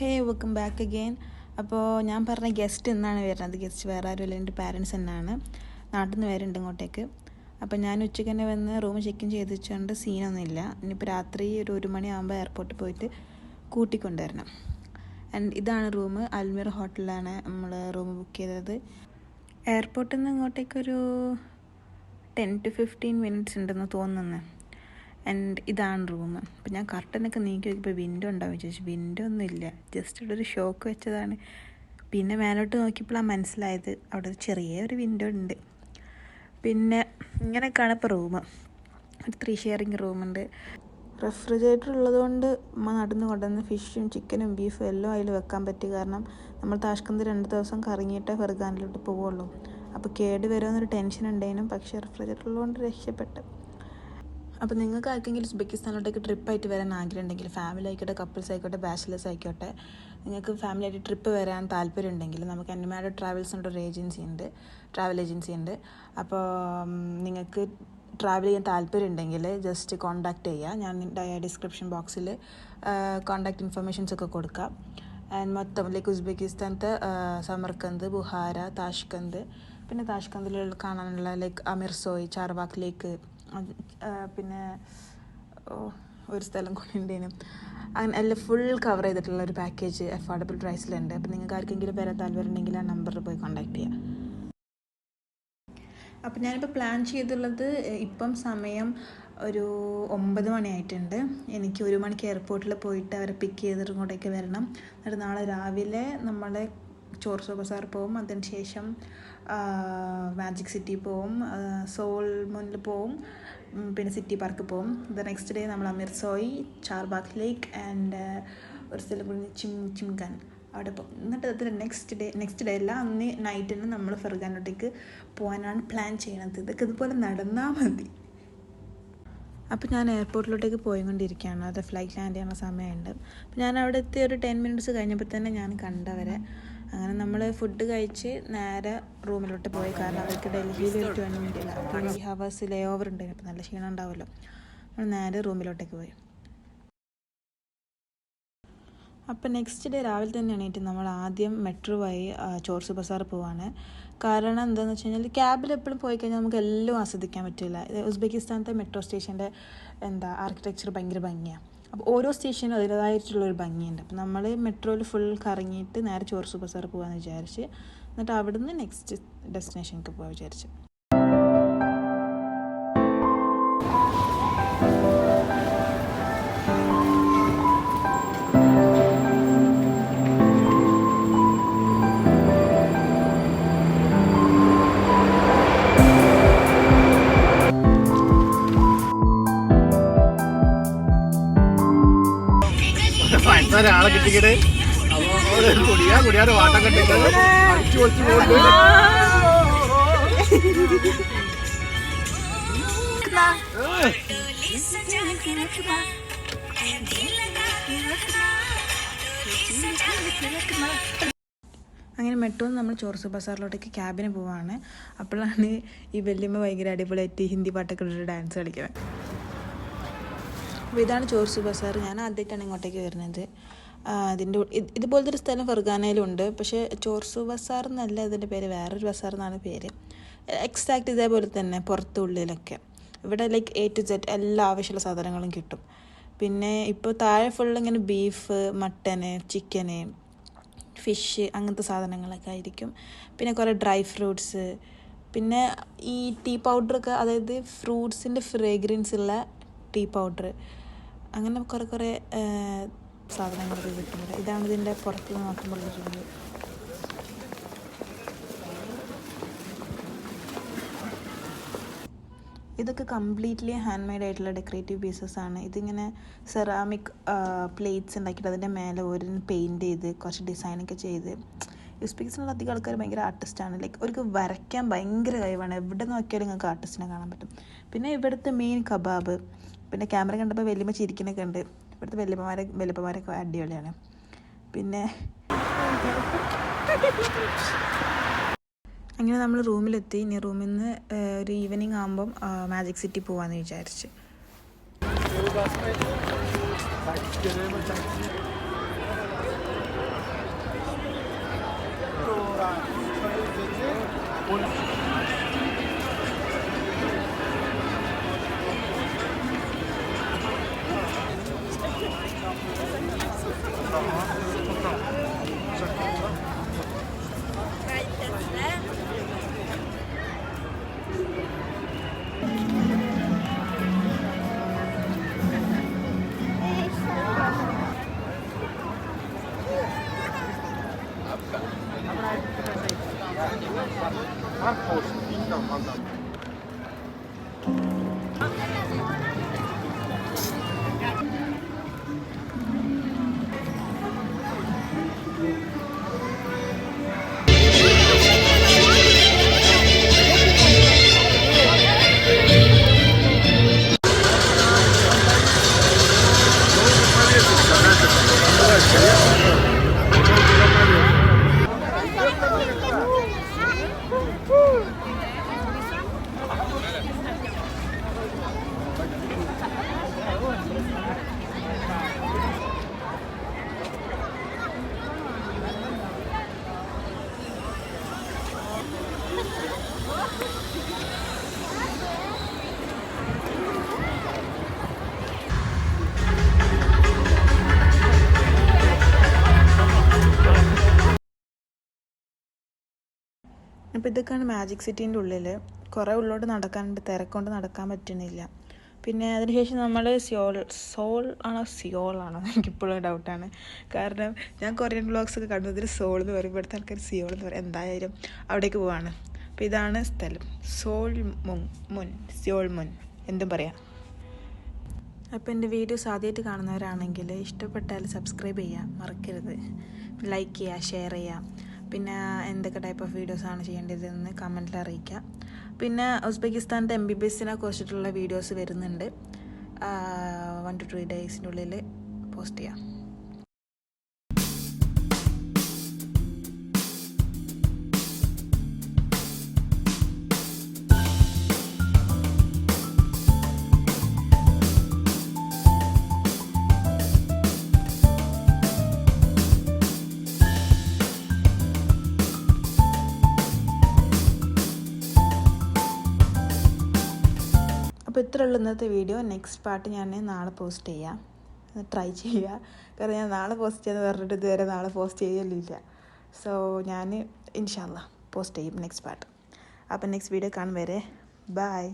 ഹേ welcome back again. അപ്പോൾ ഞാൻ പറഞ്ഞ ഗസ്റ്റ് എന്നാണ് വരുന്നത്. ഗസ്റ്റ് വേറെ ആരുമില്ല, എൻ്റെ പാരൻസ് തന്നെയാണ്. നാട്ടിൽ നിന്ന് വരുന്നുണ്ട് ഇങ്ങോട്ടേക്ക്. അപ്പോൾ ഞാൻ ഉച്ചയ്ക്ക് തന്നെ വന്ന് റൂം ചെക്ക് ഇൻ ചെയ്ത് വെച്ചുകൊണ്ട് സീനൊന്നുമില്ല. ഇനിയിപ്പോൾ രാത്രി ഒരു 1 മണിയാകുമ്പോൾ എയർപോർട്ടിൽ പോയിട്ട് കൂട്ടിക്കൊണ്ടുവരണം. ആൻഡ് ഇതാണ് റൂം. അൽമീർ ഹോട്ടലിലാണ് നമ്മൾ റൂം ബുക്ക് ചെയ്തത്. എയർപോർട്ടിൽ നിന്ന് ഇങ്ങോട്ടേക്കൊരു 10 to 15 മിനിറ്റ്സ് ഉണ്ടെന്ന് തോന്നുന്നു. ആൻഡ് ഇതാണ് റൂം. അപ്പോൾ ഞാൻ കർട്ടനൊക്കെ നീക്കി നോക്കിയപ്പോൾ വിൻഡോ ഉണ്ടാവും ചോദിച്ചു. വിൻഡോ ഒന്നും ഇല്ല, ജസ്റ്റ് ഇവിടെ ഒരു ഷോക്ക് വെച്ചതാണ്. പിന്നെ മേലോട്ട് നോക്കിയപ്പോഴാണ് മനസ്സിലായത് അവിടെ ഒരു ചെറിയൊരു വിൻഡോ ഉണ്ട്. പിന്നെ ഇങ്ങനെയൊക്കെയാണ് ഇപ്പോൾ റൂം. ഒരു 3 ഷെയറിങ് റൂമുണ്ട്. റെഫ്രിജറേറ്റർ ഉള്ളതുകൊണ്ട് അമ്മ നടന്ന് കൊണ്ടുവന്ന് ഫിഷും ചിക്കനും ബീഫും എല്ലാം അതിൽ വെക്കാൻ പറ്റി. കാരണം നമ്മൾ താഷ്കന്ത് 2 ദിവസം കറങ്ങിയിട്ടേ ഫെർഗാനിലോട്ട് പോവുള്ളൂ. അപ്പോൾ കേട് വരുമെന്നൊരു ടെൻഷൻ ഉണ്ടായിരുന്നു. പക്ഷേ റെഫ്രിജറേറ്റർ ഉള്ളതുകൊണ്ട് രക്ഷപ്പെട്ടു. അപ്പോൾ നിങ്ങൾക്ക് ആർക്കെങ്കിലും ഉസ്ബെക്കിസ്ഥാനിലോട്ടേക്ക് ട്രിപ്പായിട്ട് വരാൻ ആഗ്രഹം ഉണ്ടെങ്കിൽ, ഫാമിലി ആയിക്കോട്ടെ, കപ്പിൾസ് ആയിക്കോട്ടെ, ബാച്ചിലേഴ്സ് ആയിക്കോട്ടെ, നിങ്ങൾക്ക് ഫാമിലി ആയിട്ട് ട്രിപ്പ് വരാൻ താല്പര്യം ഉണ്ടെങ്കിൽ നമുക്ക് അനിമാഡ് ട്രാവൽസ് എന്നൊരു ട്രാവൽ ഏജൻസി ഉണ്ട്. അപ്പോൾ നിങ്ങൾക്ക് ട്രാവൽ ചെയ്യാൻ താല്പര്യം ഉണ്ടെങ്കിൽ ജസ്റ്റ് കോൺടാക്റ്റ് ചെയ്യുക. ഞാൻ ഡിസ്ക്രിപ്ഷൻ ബോക്സിൽ കോൺടാക്റ്റ് ഇൻഫർമേഷൻസ് ഒക്കെ കൊടുക്കാം. ആൻഡ് മൊത്തം ഉസ്ബെക്കിസ്ഥാനത്തെ സമർക്കന്ത്, ബുഹാര, താഷ്കന്ത്, പിന്നെ താഷ്കന്തിൽ കാണാനുള്ള അമിർസോയ്, ചാർബാഗ് ലേക്ക്, പിന്നെ ഒരു സ്ഥലം കൂടി ഉണ്ടേനും, അങ്ങനെ എല്ലാം ഫുൾ കവർ ചെയ്തിട്ടുള്ള ഒരു പാക്കേജ് അഫോർഡബിൾ പ്രൈസിലുണ്ട്. അപ്പോൾ നിങ്ങൾക്ക് ആർക്കെങ്കിലും വരാൻ താല്പര്യം ഉണ്ടെങ്കിൽ ആ നമ്പറിൽ പോയി കോൺടാക്ട് ചെയ്യാം. അപ്പോൾ ഞാനിപ്പോൾ പ്ലാൻ ചെയ്തുള്ളത്, ഇപ്പം സമയം ഒരു 9 മണിയായിട്ടുണ്ട്. എനിക്ക് 1 മണിക്ക് എയർപോർട്ടിൽ പോയിട്ട് അവരെ പിക്ക് ചെയ്തിട്ട് ഇങ്ങോട്ടേക്ക് വരണം. എന്നിട്ട് നാളെ രാവിലെ നമ്മളെ ചോർസോ ബസാർ പോവും. അതിന് ശേഷം മാജിക് സിറ്റി പോവും, സോൾ മുന്നിൽ പോവും, പിന്നെ സിറ്റി പാർക്ക് പോവും. നെക്സ്റ്റ് ഡേ നമ്മൾ അമിർസോയ്, ചാർബാഗ് ലേക്ക് ആൻഡ് ഒരു സ്ഥലം കൂടി ചിംഗാൻ അവിടെ പോകും. എന്നിട്ട് അതിൽ നെക്സ്റ്റ് ഡേ അല്ല, അന്ന് നൈറ്റിന് നമ്മൾ ഫെർഗാനിലോട്ടേക്ക് പോകാനാണ് പ്ലാൻ ചെയ്യണത്. ഇതൊക്കെ ഇതുപോലെ നടന്നാൽ മതി. അപ്പോൾ ഞാൻ എയർപോർട്ടിലോട്ടേക്ക് പോയിക്കൊണ്ടിരിക്കുകയാണ്. അത് ഫ്ലൈറ്റ് ലാൻഡ് ചെയ്യുന്ന സമയമുണ്ട്. അപ്പോൾ ഞാൻ അവിടെ എത്തി ഒരു 10 മിനിറ്റ്സ് കഴിഞ്ഞപ്പോൾ തന്നെ ഞാൻ കണ്ടവരെ. അങ്ങനെ നമ്മൾ ഫുഡ് കഴിച്ച് നേരെ റൂമിലോട്ട് പോയി. കാരണം അവർക്ക് ഡൽഹിയിൽ ഒരു 20 ഹവേഴ്സ് ലേ ഓവർ ഉണ്ടായിരുന്നു. അപ്പോൾ നല്ല ക്ഷീണം ഉണ്ടാവുമല്ലോ. നമ്മൾ നേരെ റൂമിലോട്ടേക്ക് പോയി. അപ്പോൾ നെക്സ്റ്റ് ഡേ രാവിലെ തന്നെ എണീറ്റ് നമ്മൾ ആദ്യം മെട്രോ വഴി ചോർസു ബസാർ പോവാണ്. കാരണം എന്താണെന്ന് വെച്ച് കഴിഞ്ഞാൽ ക്യാബിൽ എപ്പോഴും പോയി കഴിഞ്ഞാൽ നമുക്ക് എല്ലാം ആസ്വദിക്കാൻ പറ്റില്ല. ഉസ്ബെക്കിസ്ഥാനത്തെ മെട്രോ സ്റ്റേഷൻ്റെ ആർക്കിടെക്ചർ ഭയങ്കര ഭംഗിയാണ്. അപ്പോൾ ഓരോ സ്റ്റേഷനും അതിൻ്റേതായിട്ടുള്ളൊരു ഭംഗിയുണ്ട്. അപ്പോൾ നമ്മൾ മെട്രോയിൽ ഫുൾ കറങ്ങിയിട്ട് നേരെ ചോർസു ബസാർ പോകാമെന്ന് വിചാരിച്ച്, എന്നിട്ട് അവിടുന്ന് നെക്സ്റ്റ് ഡെസ്റ്റിനേഷനിലേക്ക് പോകാൻ വിചാരിച്ചു. ഒരാളെ കിട്ടിക്കട്ടെ, കുടിയാറ് വാട്ടം കെട്ടിട്ട് അടിച്ചു പൊളിച്ചു പോകുന്നു. അങ്ങനെ മെട്രോന്ന് നമ്മൾ ചോർസു ബസാറിലോട്ടേക്ക് ക്യാബിന് പോവാണ്. അപ്പോഴാണ് ഈ വല്യമ്മ ഭയങ്കര അടിപൊളിയായിട്ട് ഹിന്ദി പാട്ടൊക്കെ ഇട്ടിട്ട് ഡാൻസ് കളിക്കുന്നത്. അപ്പോൾ ഇതാണ് ചോർസു ബസാർ. ഞാൻ ആദ്യമായിട്ടാണ് ഇങ്ങോട്ടേക്ക് വരുന്നത്. ഇതുപോലത്തെ ഒരു സ്ഥലം ഫെർഗാനയിലുണ്ട്. പക്ഷേ ചോർസു ബസാർ എന്നല്ല ഇതിൻ്റെ പേര്, വേറൊരു ബസാർ എന്നാണ് പേര്. എക്സാക്റ്റ് ഇതേപോലെ തന്നെ പുറത്തുള്ളിലൊക്കെ. ഇവിടെ A to Z എല്ലാ ആവശ്യമുള്ള സാധനങ്ങളും കിട്ടും. പിന്നെ ഇപ്പോൾ താഴെ ഫുള്ള് ഇങ്ങനെ ബീഫ്, മട്ടന്, ചിക്കന്, ഫിഷ് അങ്ങനത്തെ സാധനങ്ങളൊക്കെ ആയിരിക്കും. പിന്നെ കുറേ ഡ്രൈ ഫ്രൂട്ട്സ്, പിന്നെ ഈ ടീ പൗഡറൊക്കെ, അതായത് ഫ്രൂട്ട്സിൻ്റെ ഫ്രേഗ്രൻസ് ഉള്ള ടീ പൗഡർ, അങ്ങനെ കുറേ സാധനങ്ങളൊക്കെ കിട്ടുന്നത്. ഇതാണ് ഇതിൻ്റെ പുറത്ത് നോക്കുമ്പോഴുള്ളൊരു വ്യൂ. ഇതൊക്കെ കംപ്ലീറ്റ്ലി ഹാൻഡ് മെയ്ഡ് ആയിട്ടുള്ള ഡെക്കറേറ്റീവ് പീസസ് ആണ്. ഇതിങ്ങനെ സെറാമിക് പ്ലേറ്റ്സ് ഉണ്ടാക്കിയിട്ട് അതിൻ്റെ മേലെ ഓരോന്ന് പെയിൻറ്റ് ചെയ്ത് കുറച്ച് ഡിസൈനൊക്കെ ചെയ്ത്. ഉസ്ബെക്കിസ്ഥാനിലുള്ള അധികം ആൾക്കാർ ഭയങ്കര ആർട്ടിസ്റ്റാണ്. അവർക്ക് വരയ്ക്കാൻ ഭയങ്കര കഴിവാണ്. എവിടെ നോക്കിയാലും നിങ്ങൾക്ക് ആർട്ടിസ്റ്റിനെ കാണാൻ പറ്റും. പിന്നെ ഇവിടുത്തെ മെയിൻ കബാബ്. പിന്നെ ക്യാമറ കണ്ടപ്പോൾ വലിയമ്മ ചിരിക്കുന്നൊക്കെ ഉണ്ട്. ഇവിടുത്തെ വലിയപ്പന്മാരൊക്കെ അടിപൊളിയാണ്. പിന്നെ അങ്ങനെ നമ്മൾ റൂമിലെത്തി. ഇനി റൂമിൽ നിന്ന് ഒരു ഈവനിങ് ആകുമ്പം മാജിക് സിറ്റി പോകാമെന്ന് വിചാരിച്ച്. അപ്പോൾ ഇതൊക്കെയാണ് മാജിക് സിറ്റീൻ്റെ ഉള്ളിൽ. കുറേ ഉള്ളോട്ട് നടക്കാനുണ്ട്, തിരക്കൊണ്ട് നടക്കാൻ പറ്റുന്നില്ല. പിന്നെ അതിനുശേഷം നമ്മൾ സിയോൾ ആണോ എനിക്കിപ്പോഴും ഡൗട്ടാണ്. കാരണം ഞാൻ കൊറിയൻ വ്ളോഗ്സൊക്കെ കണ്ടതിൽ സോൾ എന്ന് പറയും, ഇവിടുത്തെ ആൾക്കാർ സിയോൾ എന്ന് പറയും. എന്തായാലും അവിടേക്ക് പോവാണ്. അപ്പോൾ ഇതാണ് സ്ഥലം, സിയോൾ മുൻ എന്തും പറയാം. അപ്പോൾ എൻ്റെ വീഡിയോസ് ആദ്യമായിട്ട് കാണുന്നവരാണെങ്കിൽ ഇഷ്ടപ്പെട്ടാൽ സബ്സ്ക്രൈബ് ചെയ്യുക മറക്കരുത്, ലൈക്ക് ചെയ്യുക, ഷെയർ ചെയ്യുക. പിന്നെ എന്തൊക്കെ ടൈപ്പ് ഓഫ് വീഡിയോസാണ് ചെയ്യേണ്ടതെന്ന് കമൻറ്റിൽ അറിയിക്കുക. പിന്നെ ഉസ്ബെക്കിസ്ഥാനത്തെ MBBSനെ കുറിച്ചിട്ടുള്ള വീഡിയോസ് വരുന്നുണ്ട്, 1 to 2 ഡേയ്സിനുള്ളിൽ പോസ്റ്റ് ചെയ്യാം. അപ്പോൾ ഇത്രയുള്ള ഇന്നത്തെ വീഡിയോ. നെക്സ്റ്റ് പാർട്ട് ഞാൻ നാളെ പോസ്റ്റ് ചെയ്യാം, ട്രൈ ചെയ്യുക. കാരണം ഞാൻ നാളെ പോസ്റ്റ് ചെയ്യാന്ന് പറഞ്ഞിട്ട് ഇതുവരെ നാളെ പോസ്റ്റ് ചെയ്യലില്ല. സോ ഞാൻ ഇൻഷാ അല്ലാഹ് പോസ്റ്റ് ചെയ്യും നെക്സ്റ്റ് പാർട്ട്. അപ്പോൾ നെക്സ്റ്റ് വീഡിയോ കാണും വരെ ബൈ.